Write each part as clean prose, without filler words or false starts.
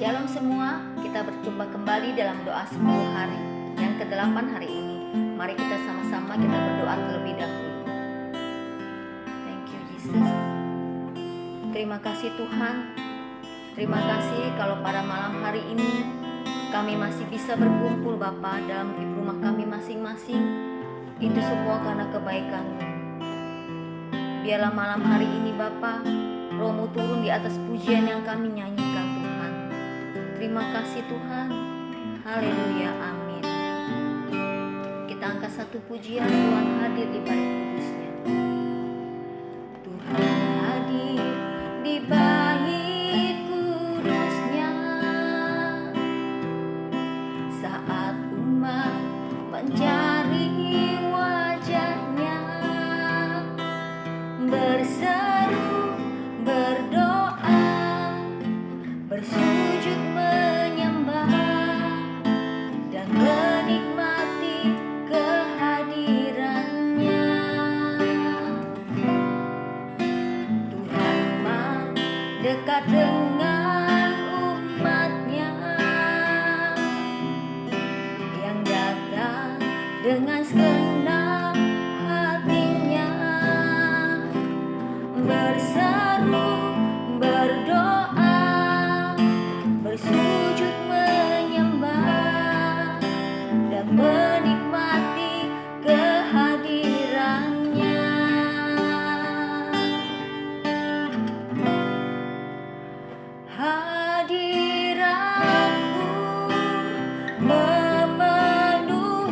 Shalom semua, kita berjumpa kembali dalam doa 10 hari yang ke-8 hari ini. Mari kita sama-sama kita berdoa terlebih dahulu. Thank you Jesus. Terima kasih Tuhan. Terima kasih kalau pada malam hari ini kami masih bisa berkumpul Bapa dalam rumah kami masing-masing. Itu semua karena kebaikan-Mu. Biarlah malam hari ini Bapa, Roh-Mu turun di atas pujian yang kami nyanyikan Tuhan. Terima kasih Tuhan. Haleluya, amin. Kita angkat satu pujian, Tuhan hadir di bait kudus-Nya. Tuhan hadir di bait kudus-Nya saat umat mencari wajah-Nya, berseru, berdoa, bersujud menyembah dan menikmati kehadiran-Nya. Tuhan mau dekat dengan umat-Nya yang datang dengan segenap hatinya, berseru, berdoa, bersujud menyembah dan menikmati kehadiran-Nya. Hadirat-Mu memenuhiku,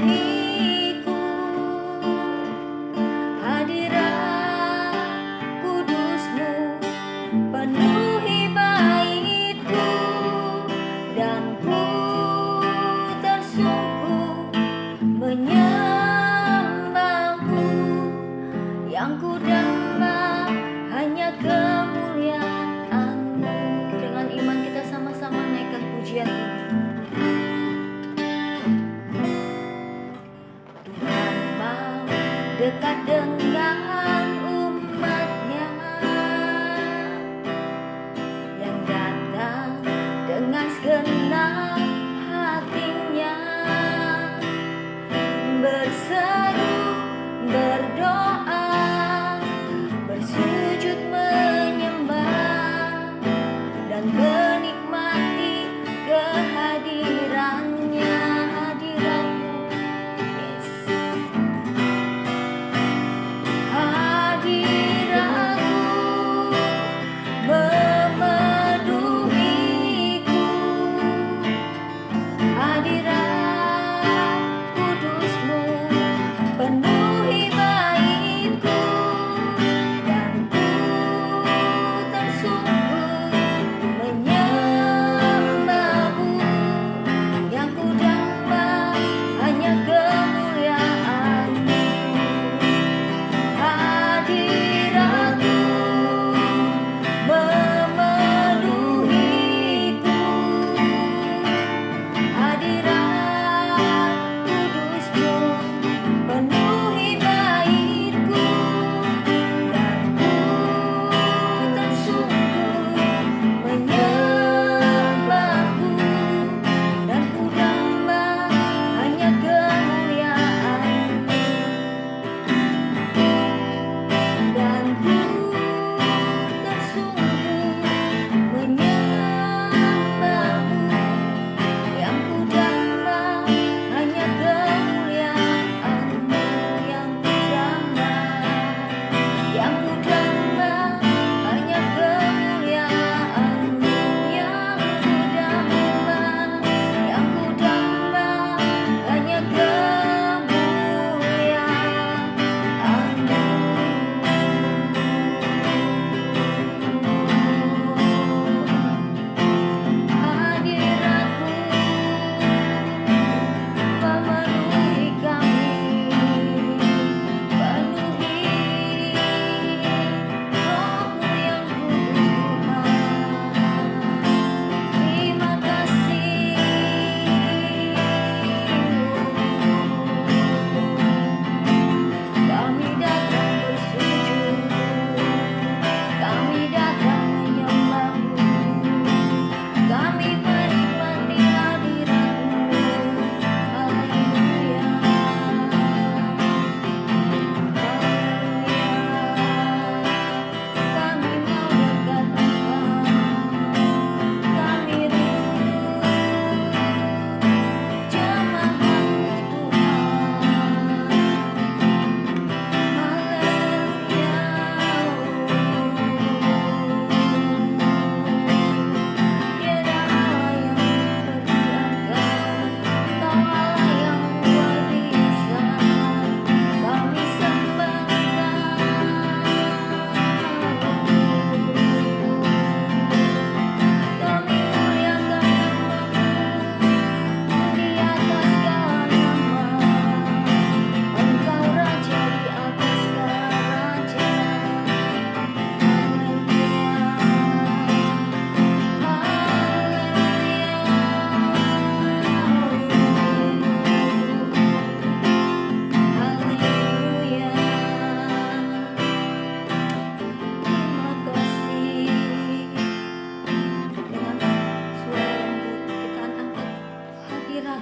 hadirat kudus-Mu penuhi baitku, dan ku tersungkur menyembah-Mu. Yang ku damba hanya kemuliaan-Mu. Dengan iman kita sama-sama naikkan pujian ini. Tuhan mau dekat dengan umat-Nya yang datang dengan segenap hatinya, berseru, berdoa, bersujud menyembah dan menikmati kehadiran-Nya. Hadirat-Mu, yes. Hadirat-Mu memenuhiku, hadirat kudus-Mu penuhi baitku, dan ku tersungkur menyembah-Mu. Yang ku damba hanya kemuliaan-Mu. Hadirat-Mu memenuhiku, hadirat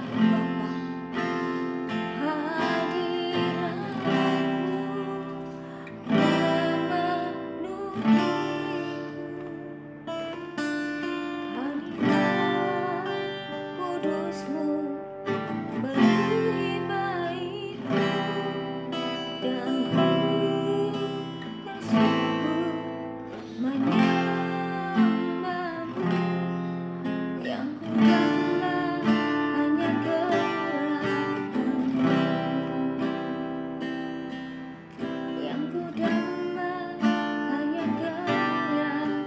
Bapa, hadiratmu memenuhiku, hadirat kudusmu beri baitmu, dan ku bersungguh menyembahmu. Yang ku damba hanya kemuliaan-Mu, yang ku damba hanya kemuliaan-Mu,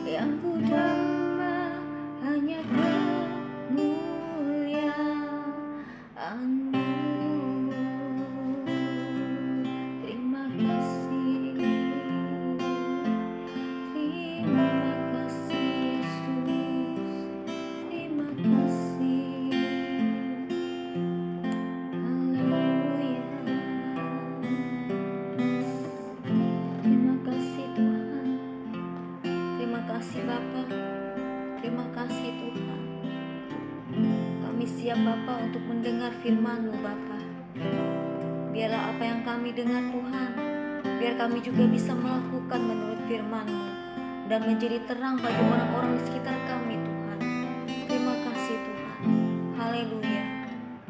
yang ku damba hanya kemuliaan-Mu. Terima kasih, terima kasih Yesus, terima kasih. Haleluya. Terima kasih Tuhan, terima kasih Bapa, terima kasih Tuhan. Kami siap Bapa untuk mendengar firman-Mu Bapa. Biarlah apa yang kami dengar Tuhan, biar kami juga bisa melakukan menurut firman-Mu dan menjadi terang bagi orang-orang di sekitar kami Tuhan. Terima kasih Tuhan. Haleluya.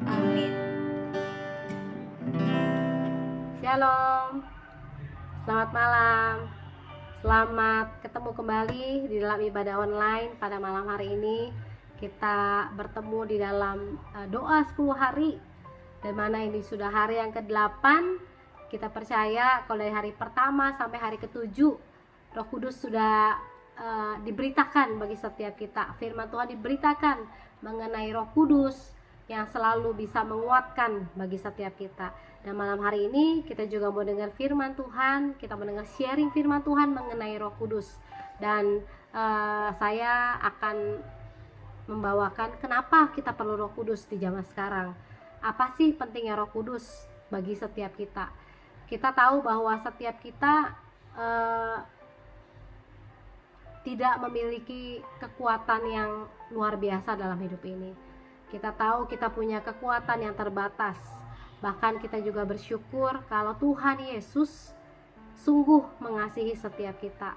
Amin. Shalom, selamat malam. Selamat ketemu kembali di dalam ibadah online pada malam hari ini. Kita bertemu di dalam doa 10 hari, dan mana ini sudah hari yang ke-8. Kita percaya kalau dari hari pertama sampai hari ke-7 Roh Kudus sudah diberitakan bagi setiap kita. Firman Tuhan diberitakan mengenai Roh Kudus yang selalu bisa menguatkan bagi setiap kita. Dan malam hari ini kita juga mau dengar firman Tuhan, kita mau dengar sharing firman Tuhan mengenai Roh Kudus. Dan saya akan membawakan kenapa kita perlu Roh Kudus di zaman sekarang. Apa sih pentingnya Roh Kudus bagi setiap kita? Kita tahu bahwa setiap kita tidak memiliki kekuatan yang luar biasa dalam hidup ini. Kita tahu kita punya kekuatan yang terbatas. Bahkan kita juga bersyukur kalau Tuhan Yesus sungguh mengasihi setiap kita.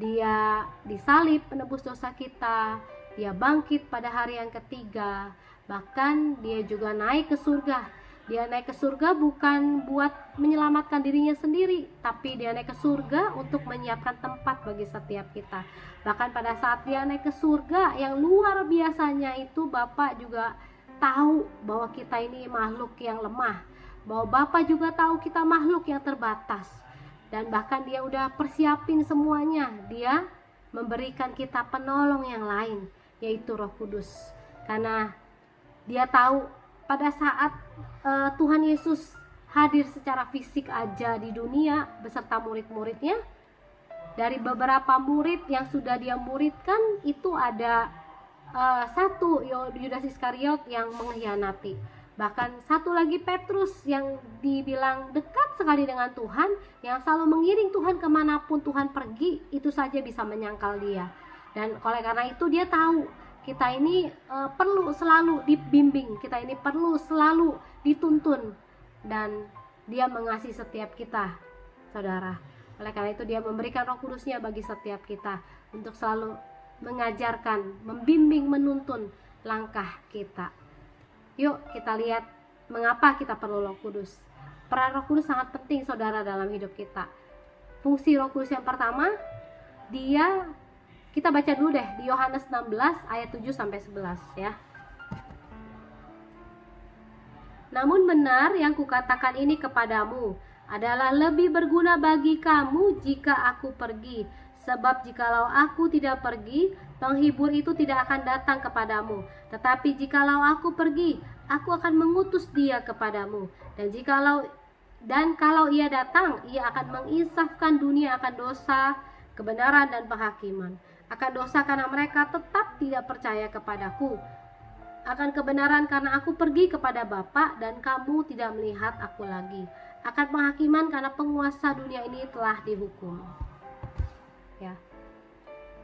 Dia disalib menebus dosa kita, Dia bangkit pada hari yang ketiga, bahkan Dia juga naik ke surga. Dia naik ke surga bukan buat menyelamatkan dirinya sendiri, tapi Dia naik ke surga untuk menyiapkan tempat bagi setiap kita. Bahkan pada saat Dia naik ke surga yang luar biasanya itu, Bapak juga tahu bahwa kita ini makhluk yang lemah, bahwa Bapak juga tahu kita makhluk yang terbatas. Dan bahkan Dia udah persiapin semuanya. Dia memberikan kita penolong yang lain, yaitu Roh Kudus. Karena Dia tahu pada saat Tuhan Yesus hadir secara fisik aja di dunia beserta murid-muridnya, dari beberapa murid yang sudah Dia muridkan itu ada satu Yudas Iskariot yang mengkhianati. Bahkan satu lagi Petrus yang dibilang dekat sekali dengan Tuhan, yang selalu mengiring Tuhan kemanapun Tuhan pergi, itu saja bisa menyangkal Dia. Dan oleh karena itu Dia tahu kita ini perlu selalu dibimbing, kita ini perlu selalu dituntun, dan Dia mengasihi setiap kita, saudara. Oleh karena itu Dia memberikan Roh Kudusnya bagi setiap kita untuk selalu mengajarkan, membimbing, menuntun langkah kita. Yuk kita lihat mengapa kita perlu Roh Kudus. Peran Roh Kudus sangat penting, saudara, dalam hidup kita. Fungsi Roh Kudus yang pertama, kita baca dulu deh di Yohanes 16 ayat 7-11 ya. Namun benar yang kukatakan ini kepadamu adalah lebih berguna bagi kamu jika aku pergi. Sebab jikalau aku tidak pergi, penghibur itu tidak akan datang kepadamu. Tetapi jikalau aku pergi, aku akan mengutus Dia kepadamu. Dan kalau Ia datang, Ia akan menginsafkan dunia akan dosa, kebenaran dan penghakiman. Akan dosa karena mereka tetap tidak percaya kepadaku. Akan kebenaran karena aku pergi kepada Bapa dan kamu tidak melihat aku lagi. Akan penghakiman karena penguasa dunia ini telah dihukum. Ya.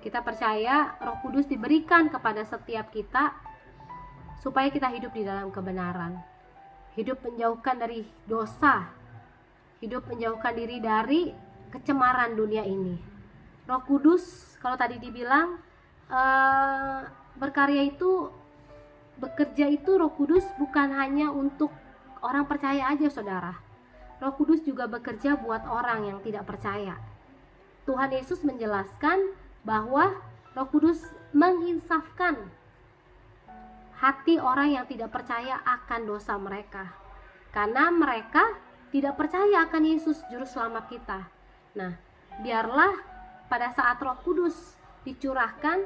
Kita percaya Roh Kudus diberikan kepada setiap kita supaya kita hidup di dalam kebenaran, hidup menjauhkan dari dosa, hidup menjauhkan diri dari kecemaran dunia ini. Roh Kudus, kalau tadi dibilang berkarya itu, bekerja itu, Roh Kudus bukan hanya untuk orang percaya aja, saudara. Roh Kudus juga bekerja buat orang yang tidak percaya. Tuhan Yesus menjelaskan bahwa Roh Kudus menginsafkan hati orang yang tidak percaya akan dosa mereka, karena mereka tidak percaya akan Yesus Juru Selamat kita. Nah, biarlah pada saat Roh Kudus dicurahkan,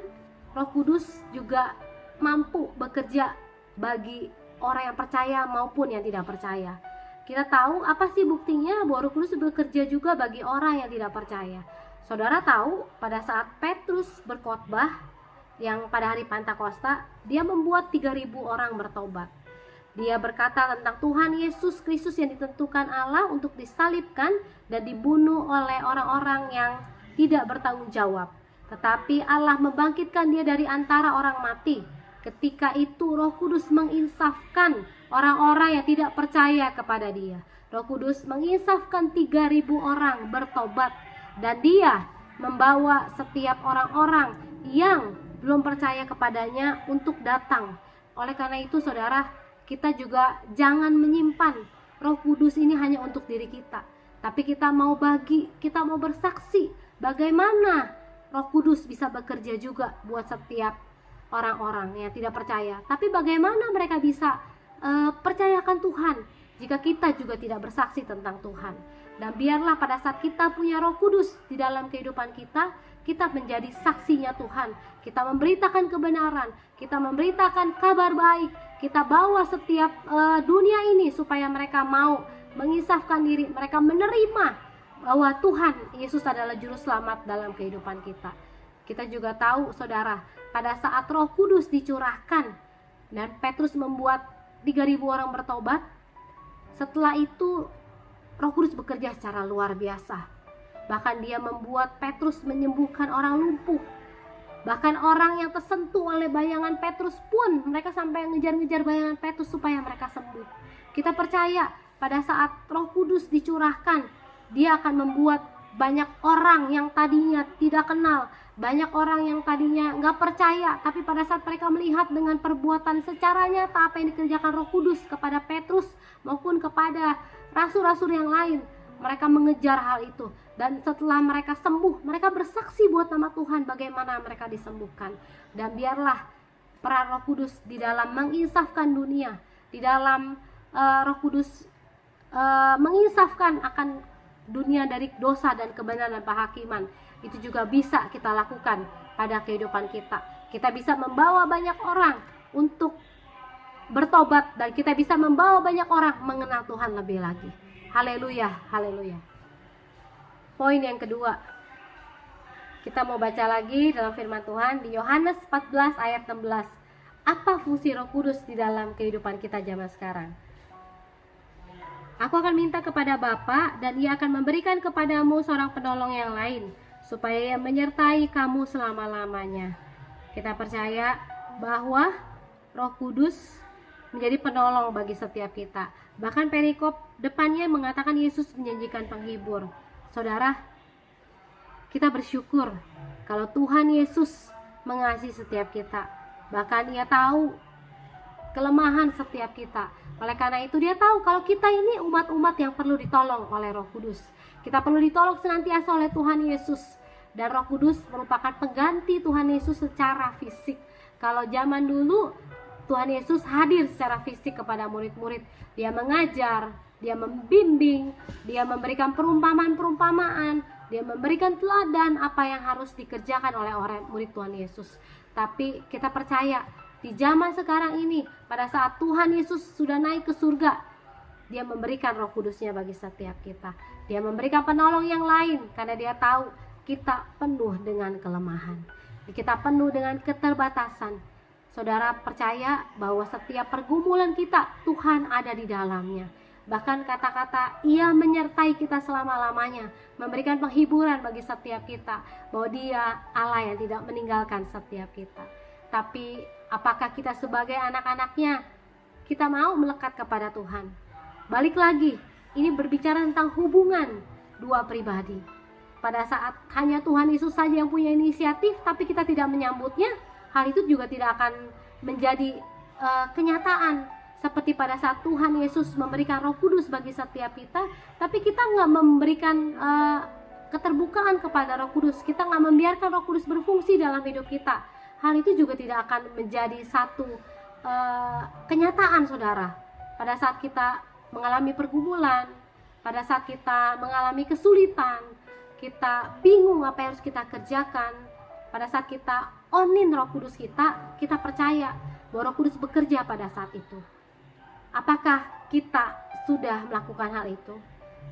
Roh Kudus juga mampu bekerja bagi orang yang percaya maupun yang tidak percaya. Kita tahu apa sih buktinya bahwa Roh Kudus bekerja juga bagi orang yang tidak percaya. Saudara tahu pada saat Petrus berkhotbah yang pada hari Pentakosta, dia membuat 3.000 orang bertobat. Dia berkata tentang Tuhan Yesus Kristus yang ditentukan Allah untuk disalibkan dan dibunuh oleh orang-orang yang tidak bertanggung jawab. Tetapi Allah membangkitkan dia dari antara orang mati. Ketika itu Roh Kudus menginsafkan orang-orang yang tidak percaya kepada dia. Roh Kudus menginsafkan 3.000 orang bertobat, dan dia membawa setiap orang-orang yang belum percaya kepadanya untuk datang. Oleh karena itu, saudara, kita juga jangan menyimpan Roh Kudus ini hanya untuk diri kita, tapi kita mau bagi, kita mau bersaksi bagaimana Roh Kudus bisa bekerja juga buat setiap orang-orang yang tidak percaya. Tapi bagaimana mereka bisa percayakan Tuhan jika kita juga tidak bersaksi tentang Tuhan? Dan biarlah pada saat kita punya Roh Kudus di dalam kehidupan kita, kita menjadi saksinya Tuhan. Kita memberitakan kebenaran, kita memberitakan kabar baik, kita bawa setiap dunia ini supaya mereka mau menginsafkan diri, mereka menerima bahwa Tuhan Yesus adalah Juru Selamat dalam kehidupan kita. Kita juga tahu, saudara, pada saat Roh Kudus dicurahkan dan Petrus membuat 3.000 orang bertobat, setelah itu Roh Kudus bekerja secara luar biasa. Bahkan dia membuat Petrus menyembuhkan orang lumpuh. Bahkan orang yang tersentuh oleh bayangan Petrus pun, mereka sampai ngejar-ngejar bayangan Petrus supaya mereka sembuh. Kita percaya pada saat Roh Kudus dicurahkan, dia akan membuat banyak orang yang tadinya tidak kenal, banyak orang yang tadinya nggak percaya, tapi pada saat mereka melihat dengan perbuatan secara nyata apa yang dikerjakan Roh Kudus kepada Petrus maupun kepada rasul-rasul yang lain, mereka mengejar hal itu. Dan setelah mereka sembuh, mereka bersaksi buat nama Tuhan bagaimana mereka disembuhkan. Dan biarlah peran Roh Kudus di dalam menginsafkan dunia, di dalam Roh Kudus menginsafkan akan dunia dari dosa dan kebenaran dan penghakiman, itu juga bisa kita lakukan pada kehidupan kita. Kita bisa membawa banyak orang untuk bertobat, dan kita bisa membawa banyak orang mengenal Tuhan lebih lagi. Haleluya, haleluya. Poin yang kedua, kita mau baca lagi dalam firman Tuhan di Yohanes 14 ayat 16. Apa fungsi Roh Kudus di dalam kehidupan kita zaman sekarang? Aku akan minta kepada Bapa, dan Ia akan memberikan kepadamu seorang penolong yang lain, supaya Ia menyertai kamu selama-lamanya. Kita percaya bahwa Roh Kudus menjadi penolong bagi setiap kita. Bahkan perikop depannya mengatakan Yesus menjanjikan penghibur. Saudara, kita bersyukur kalau Tuhan Yesus mengasihi setiap kita. Bahkan Ia tahu kelemahan setiap kita. Oleh karena itu dia tahu kalau kita ini umat-umat yang perlu ditolong oleh Roh Kudus. Kita perlu ditolong senantiasa oleh Tuhan Yesus. Dan Roh Kudus merupakan pengganti Tuhan Yesus secara fisik. Kalau zaman dulu Tuhan Yesus hadir secara fisik kepada murid-murid. Dia mengajar, dia membimbing, dia memberikan perumpamaan-perumpamaan, dia memberikan teladan apa yang harus dikerjakan oleh orang murid Tuhan Yesus. Tapi kita percaya di zaman sekarang ini, pada saat Tuhan Yesus sudah naik ke surga, dia memberikan Roh Kudusnya bagi setiap kita. Dia memberikan penolong yang lain karena dia tahu kita penuh dengan kelemahan, kita penuh dengan keterbatasan. Saudara percaya bahwa setiap pergumulan kita Tuhan ada di dalamnya. Bahkan kata-kata ia menyertai kita selama-lamanya, memberikan penghiburan bagi setiap kita, bahwa dia Allah yang tidak meninggalkan setiap kita. Tapi apakah kita sebagai anak-anaknya, kita mau melekat kepada Tuhan? Balik lagi, ini berbicara tentang hubungan dua pribadi. Pada saat hanya Tuhan Yesus saja yang punya inisiatif, tapi kita tidak menyambutnya, hal itu juga tidak akan menjadi kenyataan. Seperti pada saat Tuhan Yesus memberikan Roh Kudus bagi setiap kita, tapi kita nggak memberikan keterbukaan kepada Roh Kudus, kita nggak membiarkan Roh Kudus berfungsi dalam hidup kita, hal itu juga tidak akan menjadi satu kenyataan, saudara. Pada saat kita mengalami pergumulan, pada saat kita mengalami kesulitan, kita bingung apa yang harus kita kerjakan, pada saat kita onin Roh Kudus kita percaya bahwa Roh Kudus bekerja pada saat itu. Apakah kita sudah melakukan hal itu?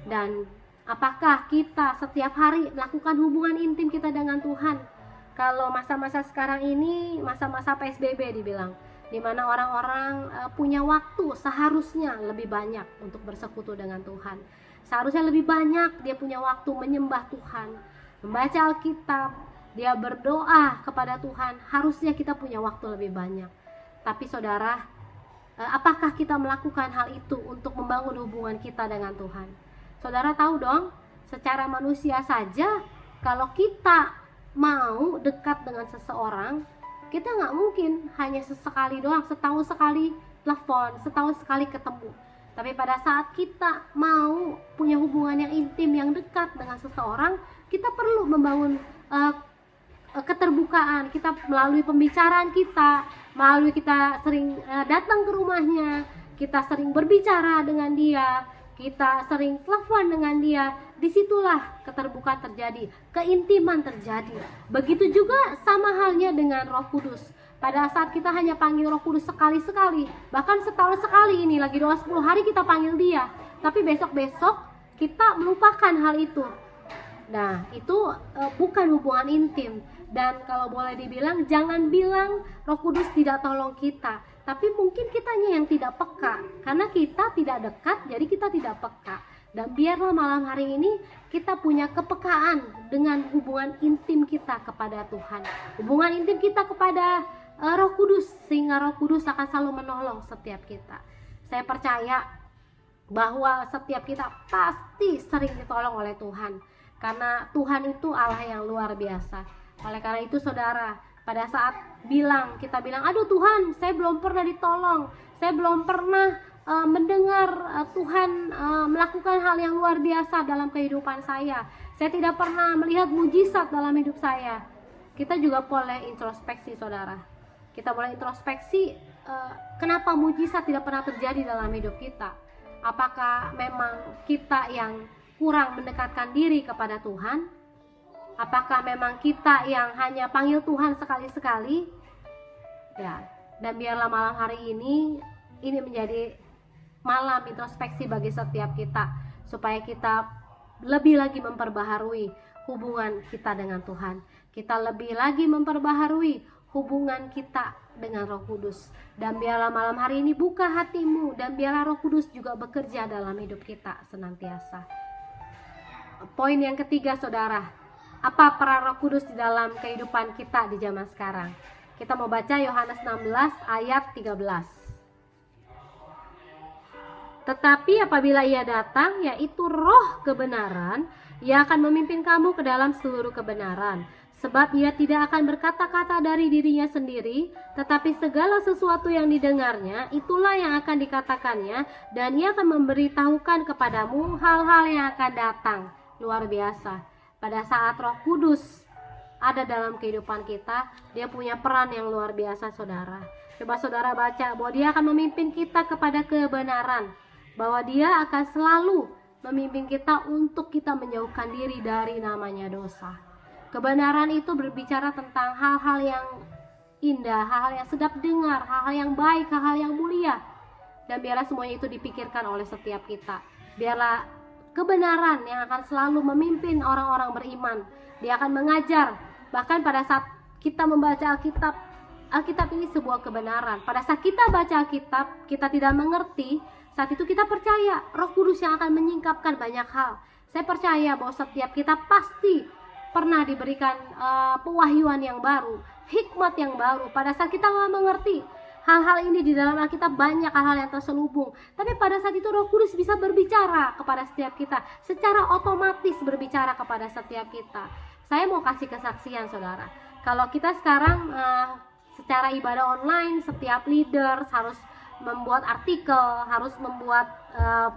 Dan apakah kita setiap hari melakukan hubungan intim kita dengan Tuhan? Kalau masa-masa sekarang ini, masa-masa PSBB dibilang, di mana orang-orang punya waktu seharusnya lebih banyak untuk bersekutu dengan Tuhan. Seharusnya lebih banyak dia punya waktu menyembah Tuhan, membaca Alkitab, dia berdoa kepada Tuhan. Harusnya kita punya waktu lebih banyak. Tapi saudara, apakah kita melakukan hal itu untuk membangun hubungan kita dengan Tuhan? Saudara tahu dong, secara manusia saja, kalau kita mau dekat dengan seseorang, kita nggak mungkin hanya sesekali doang, setahun sekali telepon, setahun sekali ketemu. Tapi pada saat kita mau punya hubungan yang intim, yang dekat dengan seseorang, kita perlu membangun keterbukaan. Kita melalui pembicaraan kita, melalui kita sering datang ke rumahnya, kita sering berbicara dengan dia, kita sering telepon dengan dia. Disitulah keterbukaan terjadi, keintiman terjadi. Begitu juga sama halnya dengan Roh Kudus. Pada saat kita hanya panggil Roh Kudus sekali-sekali, bahkan setahun sekali, ini lagi doa 10 hari kita panggil dia, tapi besok-besok kita melupakan hal itu. Nah, itu bukan hubungan intim. Dan kalau boleh dibilang, jangan bilang Roh Kudus tidak tolong kita, tapi mungkin kitanya yang tidak peka. Karena kita tidak dekat, jadi kita tidak peka. Dan biarlah malam hari ini kita punya kepekaan dengan hubungan intim kita kepada Tuhan, hubungan intim kita kepada Roh Kudus, sehingga Roh Kudus akan selalu menolong setiap kita. Saya percaya bahwa setiap kita pasti sering ditolong oleh Tuhan, karena Tuhan itu Allah yang luar biasa. Oleh karena itu saudara, pada saat kita bilang, aduh Tuhan, saya belum pernah ditolong, saya belum pernah mendengar Tuhan melakukan hal yang luar biasa dalam kehidupan saya tidak pernah melihat mujizat dalam hidup saya. Kita juga boleh introspeksi, saudara. Kita boleh introspeksi, kenapa mujizat tidak pernah terjadi dalam hidup kita. Apakah memang kita yang kurang mendekatkan diri kepada Tuhan? Apakah memang kita yang hanya panggil Tuhan sekali-sekali? Ya, dan biarlah malam hari ini menjadi malam introspeksi bagi setiap kita, supaya kita lebih lagi memperbaharui hubungan kita dengan Tuhan. Kita lebih lagi memperbaharui hubungan kita dengan Roh Kudus. Dan biarlah malam hari ini buka hatimu, dan biarlah Roh Kudus juga bekerja dalam hidup kita senantiasa. Poin yang ketiga, saudara, apa peran Roh Kudus di dalam kehidupan kita di zaman sekarang? Kita mau baca Yohanes 16 ayat 13. Tetapi apabila ia datang, yaitu Roh kebenaran, ia akan memimpin kamu ke dalam seluruh kebenaran. Sebab ia tidak akan berkata-kata dari dirinya sendiri, tetapi segala sesuatu yang didengarnya, itulah yang akan dikatakannya, dan ia akan memberitahukan kepadamu hal-hal yang akan datang. Luar biasa. Pada saat Roh Kudus ada dalam kehidupan kita, dia punya peran yang luar biasa, saudara. Coba saudara baca bahwa dia akan memimpin kita kepada kebenaran, bahwa dia akan selalu memimpin kita untuk kita menjauhkan diri dari namanya dosa. Kebenaran itu berbicara tentang hal-hal yang indah, hal-hal yang sedap dengar, hal-hal yang baik, hal-hal yang mulia. Dan biarlah semuanya itu dipikirkan oleh setiap kita. Biarlah kebenaran yang akan selalu memimpin orang-orang beriman. Dia akan mengajar. Bahkan pada saat kita membaca Alkitab, Alkitab ini sebuah kebenaran. Pada saat kita baca Alkitab, kita tidak mengerti, saat itu kita percaya Roh Kudus yang akan menyingkapkan banyak hal. Saya percaya bahwa setiap kita pasti pernah diberikan pewahyuan yang baru, hikmat yang baru. Pada saat kita nggak mengerti hal-hal ini di dalam Alkitab, banyak hal-hal yang terselubung. Tapi pada saat itu Roh Kudus bisa berbicara kepada setiap kita, secara otomatis berbicara kepada setiap kita. Saya mau kasih kesaksian, saudara. Kalau kita sekarang secara ibadah online, setiap leader harus membuat artikel, harus membuat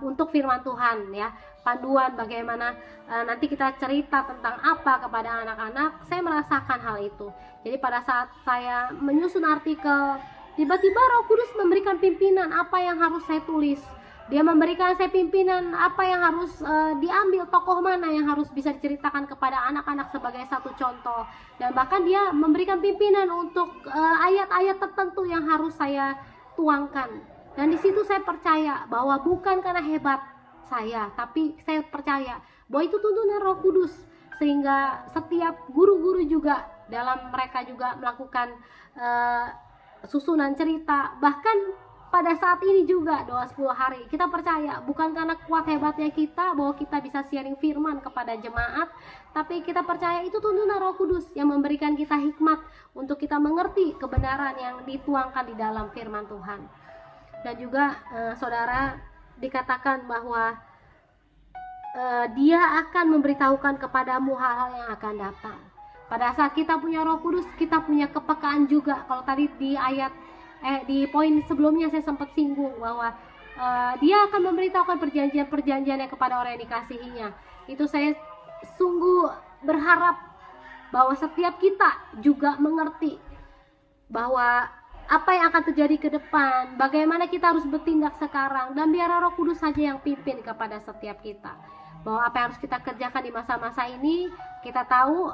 untuk firman Tuhan, ya, panduan bagaimana nanti kita cerita tentang apa kepada anak-anak. Saya merasakan hal itu. Jadi pada saat saya menyusun artikel, tiba-tiba Roh Kudus memberikan pimpinan apa yang harus saya tulis. Dia memberikan saya pimpinan apa yang harus diambil, tokoh mana yang harus bisa diceritakan kepada anak-anak sebagai satu contoh. Dan bahkan dia memberikan pimpinan untuk ayat-ayat tertentu yang harus saya tuangkan. Dan di situ saya percaya bahwa bukan karena hebat saya, tapi saya percaya bahwa itu tuntunan Roh Kudus, sehingga setiap guru-guru juga dalam mereka juga melakukan susunan cerita. Bahkan pada saat ini juga doa 10 hari, kita percaya bukan karena kuat hebatnya kita bahwa kita bisa sharing firman kepada jemaat, tapi kita percaya itu tuntunan Roh Kudus yang memberikan kita hikmat untuk kita mengerti kebenaran yang dituangkan di dalam firman Tuhan. Dan juga saudara, dikatakan bahwa dia akan memberitahukan kepadamu hal-hal yang akan datang. Pada saat kita punya Roh Kudus, kita punya kepekaan juga. Kalau tadi di di poin sebelumnya saya sempat singgung bahwa dia akan memberitahukan perjanjian-perjanjiannya kepada orang yang dikasihinya. Itu saya sungguh berharap bahwa setiap kita juga mengerti bahwa apa yang akan terjadi ke depan, bagaimana kita harus bertindak sekarang, dan biar Roh Kudus saja yang pimpin kepada setiap kita. Bahwa apa yang harus kita kerjakan di masa-masa ini, kita tahu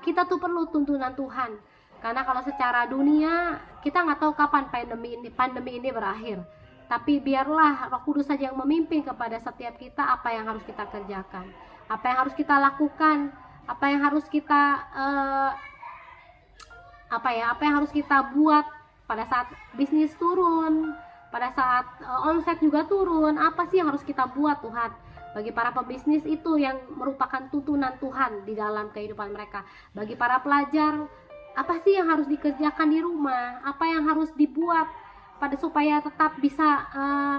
kita tuh perlu tuntunan Tuhan. Karena kalau secara dunia kita nggak tahu kapan pandemi ini berakhir. Tapi biarlah Roh Kudus saja yang memimpin kepada setiap kita apa yang harus kita kerjakan, apa yang harus kita lakukan, apa yang harus kita apa yang harus kita buat pada saat bisnis turun, pada saat omset juga turun. Apa sih yang harus kita buat, Tuhan? Bagi para pebisnis itu yang merupakan tuntunan Tuhan di dalam kehidupan mereka. Bagi para pelajar, apa sih yang harus dikerjakan di rumah? Apa yang harus dibuat supaya tetap bisa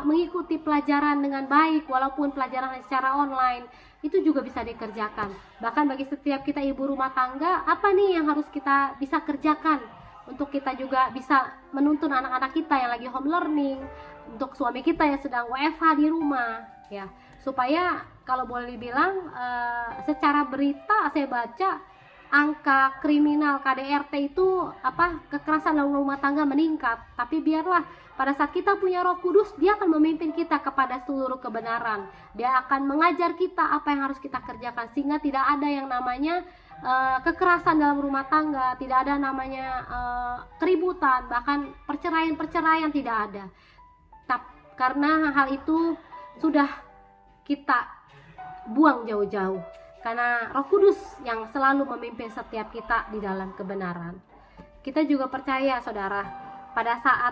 mengikuti pelajaran dengan baik walaupun pelajaran secara online itu juga bisa dikerjakan. Bahkan bagi setiap kita ibu rumah tangga, apa nih yang harus kita bisa kerjakan untuk kita juga bisa menuntun anak-anak kita yang lagi home learning, untuk suami kita yang sedang WFH di rumah, ya, supaya kalau boleh dibilang secara berita saya baca angka kriminal KDRT itu kekerasan dalam rumah tangga meningkat. Tapi biarlah pada saat kita punya Roh Kudus, dia akan memimpin kita kepada seluruh kebenaran. Dia akan mengajar kita apa yang harus kita kerjakan, sehingga tidak ada yang namanya kekerasan dalam rumah tangga, tidak ada namanya keributan, bahkan perceraian tidak ada. Karena hal itu sudah kita buang jauh-jauh. Karena Roh Kudus yang selalu memimpin setiap kita di dalam kebenaran. Kita juga percaya, saudara, pada saat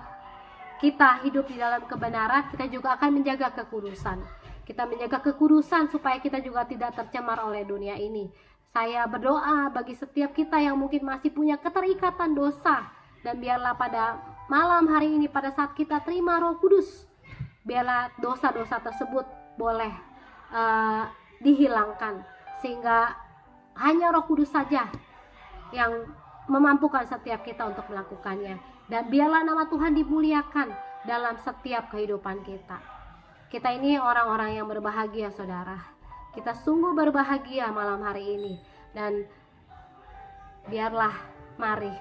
kita hidup di dalam kebenaran, kita juga akan menjaga kekudusan. Kita menjaga kekudusan supaya kita juga tidak tercemar oleh dunia ini. Saya berdoa bagi setiap kita yang mungkin masih punya keterikatan dosa, dan biarlah pada malam hari ini, pada saat kita terima Roh Kudus, biarlah dosa-dosa tersebut boleh dihilangkan, sehingga hanya Roh Kudus saja yang memampukan setiap kita untuk melakukannya. Dan biarlah nama Tuhan dimuliakan dalam setiap kehidupan kita. Kita ini orang-orang yang berbahagia, saudara. Kita sungguh berbahagia malam hari ini. Dan biarlah mari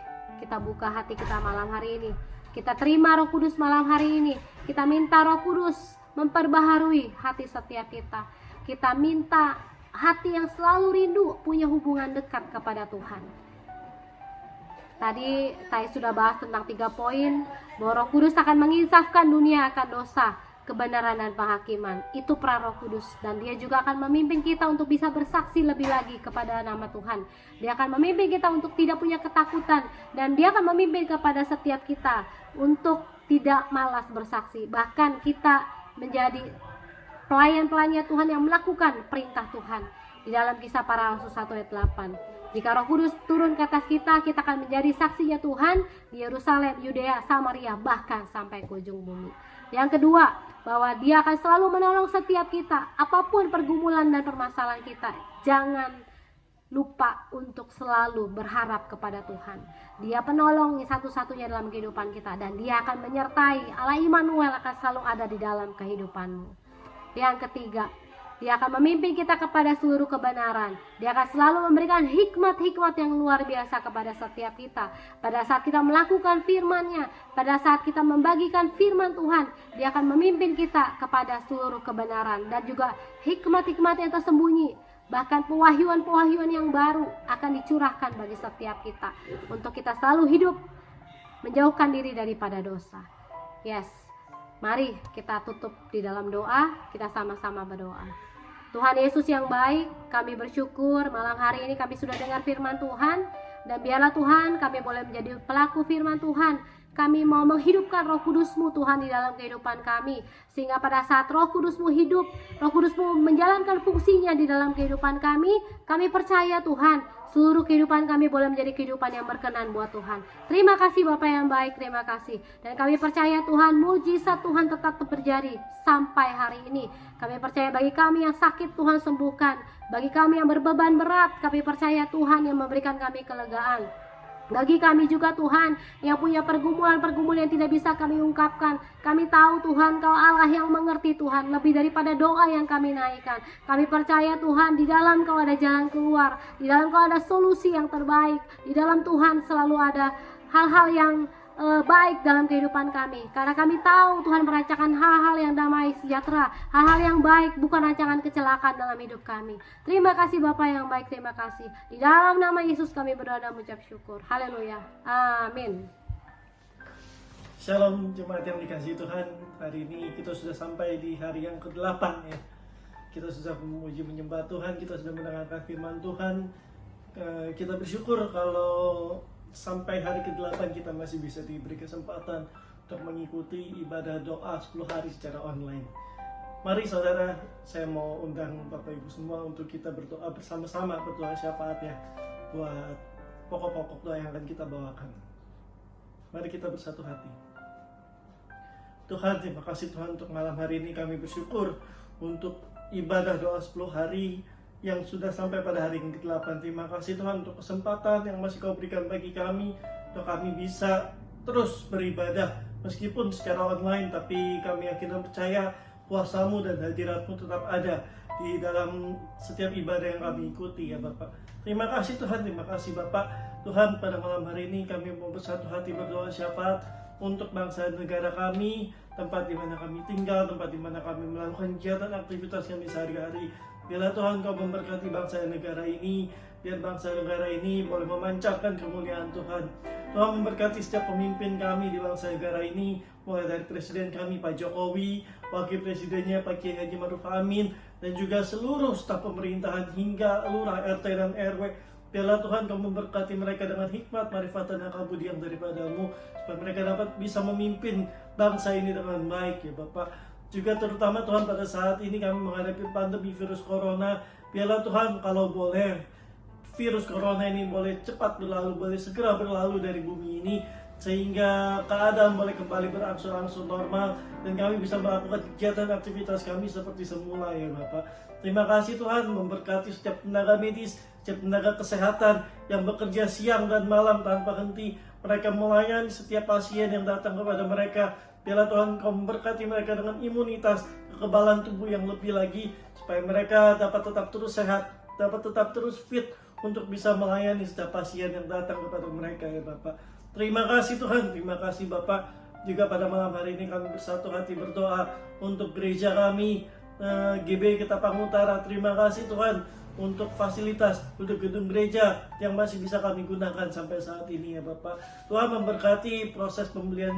kita buka hati kita malam hari ini. Kita terima Roh Kudus malam hari ini. Kita minta Roh Kudus memperbaharui hati setiap kita. Kita minta hati yang selalu rindu punya hubungan dekat kepada Tuhan. Tadi saya sudah bahas tentang 3 poin, bahwa Roh Kudus akan menginsafkan dunia akan dosa, kebenaran dan penghakiman. Itu peran Roh Kudus, dan Dia juga akan memimpin kita untuk bisa bersaksi lebih lagi kepada nama Tuhan. Dia akan memimpin kita untuk tidak punya ketakutan, dan Dia akan memimpin kepada setiap kita untuk tidak malas bersaksi. Bahkan kita menjadi pelayan-pelayan Tuhan yang melakukan perintah Tuhan. Di dalam Kisah Para Rasul 1 ayat 8. Jika Roh Kudus turun ke atas kita, kita akan menjadi saksinya Tuhan di Yerusalem, Yudea, Samaria, bahkan sampai ke ujung bumi. Yang kedua, bahwa Dia akan selalu menolong setiap kita, apapun pergumulan dan permasalahan kita. Jangan lupa untuk selalu berharap kepada Tuhan. Dia penolong satu-satunya dalam kehidupan kita, dan Dia akan menyertai. Allah Immanuel akan selalu ada di dalam kehidupanmu. Yang ketiga, Dia akan memimpin kita kepada seluruh kebenaran. Dia akan selalu memberikan hikmat-hikmat yang luar biasa kepada setiap kita. Pada saat kita melakukan firman-Nya, pada saat kita membagikan firman Tuhan, Dia akan memimpin kita kepada seluruh kebenaran. Dan juga hikmat-hikmat yang tersembunyi, bahkan pewahyuan-pewahyuan yang baru akan dicurahkan bagi setiap kita. Untuk kita selalu hidup menjauhkan diri daripada dosa. Yes, mari kita tutup di dalam doa. Kita sama-sama berdoa. Tuhan Yesus yang baik, kami bersyukur malam hari ini kami sudah dengar firman Tuhan. Dan biarlah Tuhan kami boleh menjadi pelaku firman Tuhan. Kami mau menghidupkan Roh Kudus-Mu Tuhan di dalam kehidupan kami. Sehingga pada saat Roh Kudus-Mu hidup, Roh Kudus-Mu menjalankan fungsinya di dalam kehidupan kami percaya Tuhan, seluruh kehidupan kami boleh menjadi kehidupan yang berkenan buat Tuhan. Terima kasih Bapa yang baik, terima kasih. Dan kami percaya Tuhan, mujizat Tuhan tetap terjadi sampai hari ini. Kami percaya bagi kami yang sakit Tuhan sembuhkan. Bagi kami yang berbeban berat, kami percaya Tuhan yang memberikan kami kelegaan. Bagi kami juga Tuhan yang punya pergumulan-pergumulan yang tidak bisa kami ungkapkan, kami tahu Tuhan Kau Allah yang mengerti Tuhan, lebih daripada doa yang kami naikkan. Kami percaya Tuhan di dalam Kau ada jalan keluar, di dalam Kau ada solusi yang terbaik, di dalam Tuhan selalu ada hal-hal yang baik dalam kehidupan kami. Karena kami tahu Tuhan merancangkan hal-hal yang damai sejahtera, hal-hal yang baik, bukan rancangan kecelakaan dalam hidup kami. Terima kasih Bapa yang baik, terima kasih. Di dalam nama Yesus kami berdoa dan mengucap syukur. Haleluya. Amin. Shalom jemaat yang dikasihi Tuhan. Hari ini kita sudah sampai di hari yang ke-8 ya. Kita sudah memuji menyembah Tuhan, kita sudah mendengarkan firman Tuhan. Kita bersyukur kalau sampai hari ke-8 kita masih bisa diberi kesempatan untuk mengikuti ibadah doa 10 hari secara online. Mari saudara, saya mau undang Bapak Ibu semua untuk kita berdoa bersama-sama, berdoa syafaat ya, buat pokok-pokok doa yang akan kita bawakan. Mari kita bersatu hati. Tuhan, terima kasih Tuhan untuk malam hari ini. Kami bersyukur untuk ibadah doa 10 hari yang sudah sampai pada hari ke-8. Terima kasih Tuhan untuk kesempatan yang masih Kau berikan bagi kami, untuk kami bisa terus beribadah meskipun secara online, tapi kami yakin dan percaya kuasa-Mu dan hadirat-Mu tetap ada di dalam setiap ibadah yang kami ikuti ya Bapak. Terima kasih Tuhan, terima kasih Bapak. Tuhan, pada malam hari ini kami mau bersatu hati berdoa syafaat untuk bangsa dan negara kami, tempat di mana kami tinggal, tempat di mana kami melakukan kegiatan aktivitas kami sehari-hari. Biarlah Tuhan Kau memberkati bangsa dan negara ini, biar bangsa dan negara ini boleh memancarkan kemuliaan Tuhan. Tuhan memberkati setiap pemimpin kami di bangsa negara ini, mulai dari Presiden kami Pak Jokowi, Wakil Presidennya Pak Kiai Haji Ma'ruf Amin, dan juga seluruh staf pemerintahan hingga lurah, RT dan RW. Biarlah Tuhan Kau memberkati mereka dengan hikmat, marifat dan kemudian daripada-Mu, supaya mereka dapat bisa memimpin bangsa ini dengan baik ya Bapak. Juga terutama Tuhan pada saat ini kami menghadapi pandemi virus corona. Biarlah Tuhan kalau boleh virus corona ini boleh cepat berlalu, boleh segera berlalu dari bumi ini, sehingga keadaan boleh kembali berangsur-angsur normal dan kami bisa melakukan kegiatan aktivitas kami seperti semula ya Bapak. Terima kasih Tuhan, memberkati setiap tenaga medis, setiap tenaga kesehatan yang bekerja siang dan malam tanpa henti. Mereka melayani setiap pasien yang datang kepada mereka. Biarlah Tuhan Kau memberkati mereka dengan imunitas, kekebalan tubuh yang lebih lagi, supaya mereka dapat tetap terus sehat, dapat tetap terus fit untuk bisa melayani setiap pasien yang datang kepada mereka ya Bapak. Terima kasih Tuhan, terima kasih Bapak. Juga pada malam hari ini kami bersatu hati berdoa untuk gereja kami, GBI Ketapang Utara. Terima kasih Tuhan untuk fasilitas, untuk gedung gereja yang masih bisa kami gunakan sampai saat ini ya Bapak. Tuhan memberkati proses pembelian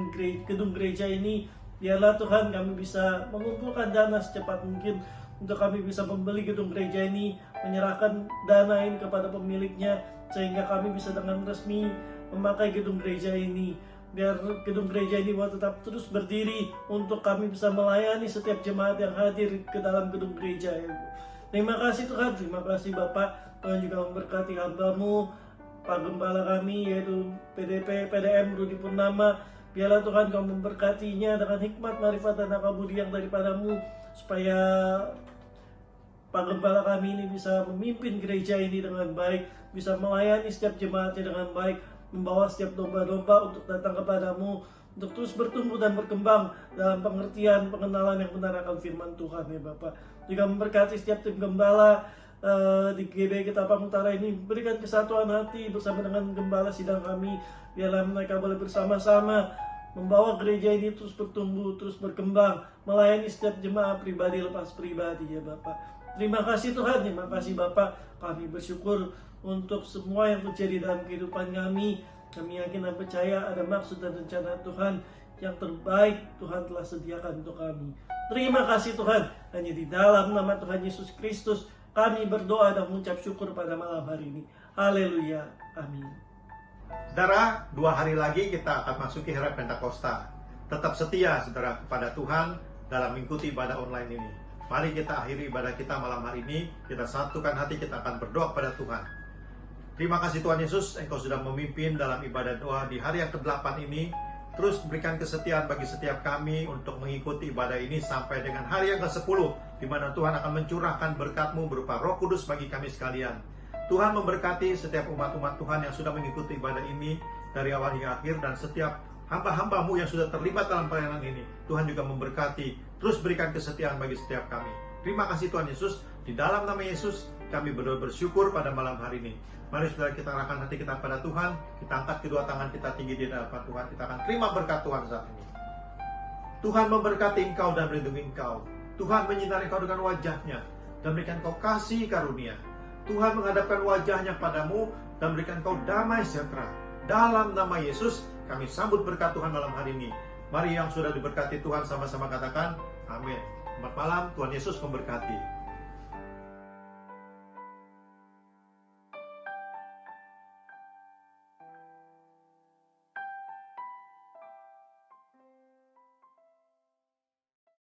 gedung gereja ini, Biarlah Tuhan kami bisa mengumpulkan dana secepat mungkin untuk kami bisa membeli gedung gereja ini, menyerahkan dana ini kepada pemiliknya, sehingga kami bisa dengan resmi memakai gedung gereja ini. Biar gedung gereja ini mau tetap terus berdiri untuk kami bisa melayani setiap jemaat yang hadir ke dalam gedung gereja, ya Bu. Terima kasih Tuhan, terima kasih Bapak. Tuhan juga memberkati hamba-Mu, Pak Gembala kami yaitu PDM Rudi Purnama. Biarlah Tuhan Kau memberkatinya dengan hikmat, marifat, dan akal budi yang daripada-Mu, supaya Pak Gembala kami ini bisa memimpin gereja ini dengan baik, bisa melayani setiap jemaatnya dengan baik, membawa setiap domba-domba untuk datang kepadamu, untuk terus bertumbuh dan berkembang dalam pengertian, pengenalan yang benar akan firman Tuhan, ya Bapak. Juga memberkati setiap tim gembala di GBI Ketapang Utara ini, berikan kesatuan hati bersama dengan gembala sidang kami. Biarlah mereka boleh bersama-sama membawa gereja ini terus bertumbuh, terus berkembang, melayani setiap jemaah pribadi lepas pribadi, ya Bapak. Terima kasih Tuhan, terima kasih Bapak. Kami bersyukur untuk semua yang terjadi dalam kehidupan kami. Kami yakin dan percaya ada maksud dan rencana Tuhan yang terbaik Tuhan telah sediakan untuk kami. Terima kasih Tuhan. Hanya di dalam nama Tuhan Yesus Kristus kami berdoa dan mengucap syukur pada malam hari ini. Haleluya. Amin. Saudara, 2 hari lagi kita akan masuki hari Pentakosta. Tetap setia saudara kepada Tuhan dalam mengikuti ibadah online ini. Mari kita akhiri ibadah kita malam hari ini. Kita satukan hati, kita akan berdoa kepada Tuhan. Terima kasih Tuhan Yesus, Engkau sudah memimpin dalam ibadah doa di hari yang ke-8 ini. Terus berikan kesetiaan bagi setiap kami untuk mengikuti ibadah ini sampai dengan hari yang ke-10, di mana Tuhan akan mencurahkan berkat-Mu berupa Roh Kudus bagi kami sekalian. Tuhan memberkati setiap umat-umat Tuhan yang sudah mengikuti ibadah ini dari awal hingga akhir, dan setiap hamba-hamba-Mu yang sudah terlibat dalam pelayanan ini. Tuhan juga memberkati, terus berikan kesetiaan bagi setiap kami. Terima kasih Tuhan Yesus. Di dalam nama Yesus kami bersyukur pada malam hari ini. Mari saudara kita arahkan hati kita pada Tuhan. Kita angkat kedua tangan kita tinggi di hadapan Tuhan. Kita akan terima berkat Tuhan saat ini. Tuhan memberkati engkau dan melindungi engkau. Tuhan menyinari engkau dengan wajah-Nya dan berikan engkau kasih karunia. Tuhan menghadapkan wajah-Nya padamu dan berikan engkau damai sejahtera. Dalam nama Yesus kami sambut berkat Tuhan malam hari ini. Mari yang sudah diberkati Tuhan sama-sama katakan amin. Selamat malam, Tuhan Yesus memberkati.